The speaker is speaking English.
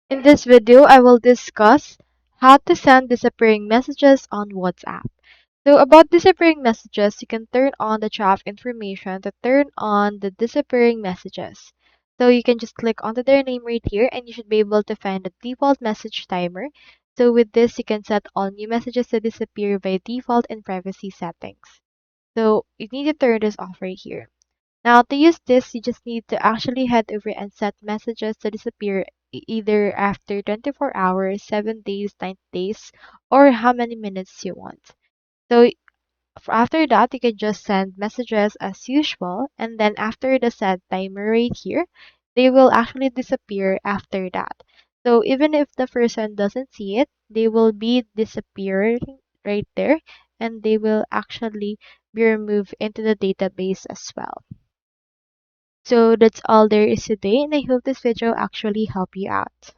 In this video, I will discuss how to send disappearing messages on WhatsApp. So about disappearing messages, you can turn on the chat information to turn on the disappearing messages. So you can just click onto their name right here and you should be able to find the default message timer. So with this, you can set all new messages to disappear by default in privacy settings. So you need to turn this off right here. Now, to use this, you just need to actually head over and set messages to disappear either after 24 hours, 7 days, 9 days, or how many minutes you want. So after that, you can just send messages as usual, and then after the set timer right here, they will actually disappear after that. So even if the person doesn't see it, they will be disappearing right there, and they will actually be removed into the database as well. So that's all there is today, and I hope this video actually helped you out.